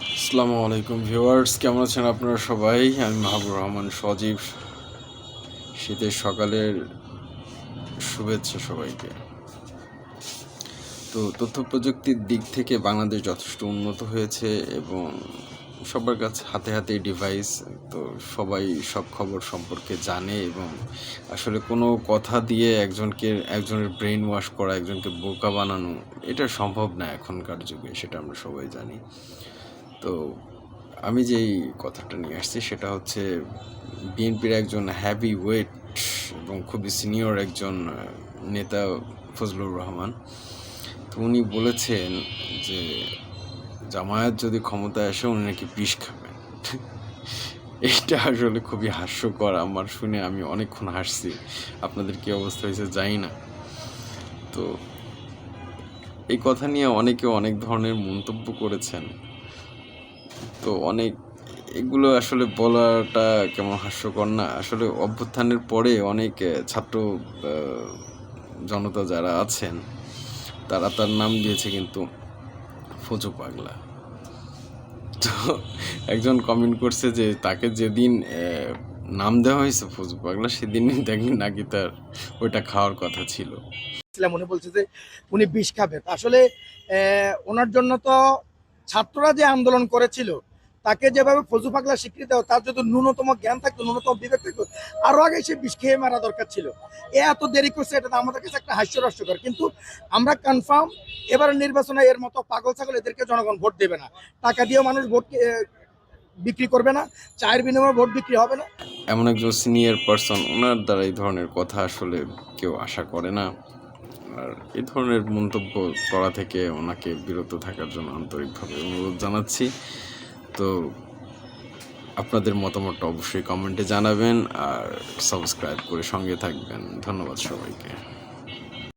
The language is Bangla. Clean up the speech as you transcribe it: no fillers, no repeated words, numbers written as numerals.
আসসালামু আলাইকুম ভিউয়ার্স, কেমন আছেন আপনারা সবাই? আমি মাহবুব রহমান সজীব। শীতের সকালের শুভেচ্ছা সবাইকে। তো তথ্য প্রযুক্তির দিক থেকে বাংলাদেশ যথেষ্ট উন্নত হয়েছে এবং সবার কাছে হাতে হাতে ডিভাইস। তো সবাই সব খবর সম্পর্কে জানে এবং আসলে কোনো কথা দিয়ে একজনের ব্রেন ওয়াশ করা, একজনকে বোকা বানানো এটা সম্ভব না এখনকার যুগে, সেটা আমরা সবাই জানি। তো আমি যেই কথাটা নিয়ে আসছি সেটা হচ্ছে বিএনপির একজন হ্যাভি ওয়েট এবং খুবই সিনিয়র একজন নেতা ফজলুর রহমান। তো উনি বলেছেন যে জামায়াত যদি ক্ষমতায় আসে উনি নাকি বিষ খাবেন। এইটা আসলে খুবই হাস্যকর, আমার শুনে আমি অনেকক্ষণ হাসছি। আপনাদের কি অবস্থা হয়েছে জানি না। তো এই কথা নিয়ে অনেকে অনেক ধরনের মন্তব্য করেছেন। তো এগুলো আসলে বলাটা কেমন হাস্যকর না? আসলে অভ্যুত্থানের পরে অনেক ছাত্র জনতা যারা আছেন তারা তার নাম দিয়েছে কিন্তু ফজু পাগলা। তো একজন কমেন্ট করছে যে তাকে যেদিন নাম দেওয়া হয়েছে ফজু পাগলা সেদিনই দেখলেন নাকি তার ওইটা খাওয়ার কথা ছিল। উনি বলছে যে উনি বিষ খাবেন। আসলে ওনার জন্য তো ছাত্ররা যে আন্দোলন করেছিল তাকে যেভাবে ফজু পাগলা স্বীকৃতি দেওয়া, তার যদি ন্যূনতম জ্ঞান থাকতো, ন্যূনতম বিবেক থাকতো, আরো আগে সে বিষ খেয়ে মারা দরকার ছিল। এত দেরি করছে, এটা আমাদের কাছে একটা হাস্যরস্যকর। কিন্তু আমরা কনফার্ম এবার নির্বাচনে এর মতো পাগল ছাগল এদেরকে জনগণ ভোট দেবে না। টাকা দিয়েও মানুষ ভোট বিক্রি করবে না, চায়ের বিনিময়ে ভোট বিক্রি হবে না। এমন একজন সিনিয়র পার্সন, ওনার দ্বারা এই ধরনের কথা আসলে কেউ আশা করে না। আর এই ধরনের মন্তব্য করা থেকে ওনাকে বিরত থাকার জন্য আন্তরিকভাবে অনুরোধ জানাচ্ছি। তো আপনাদের মতামতটা অবশ্যই কমেন্টে জানাবেন আর সাবস্ক্রাইব করে সঙ্গে থাকবেন। ধন্যবাদ সবাইকে।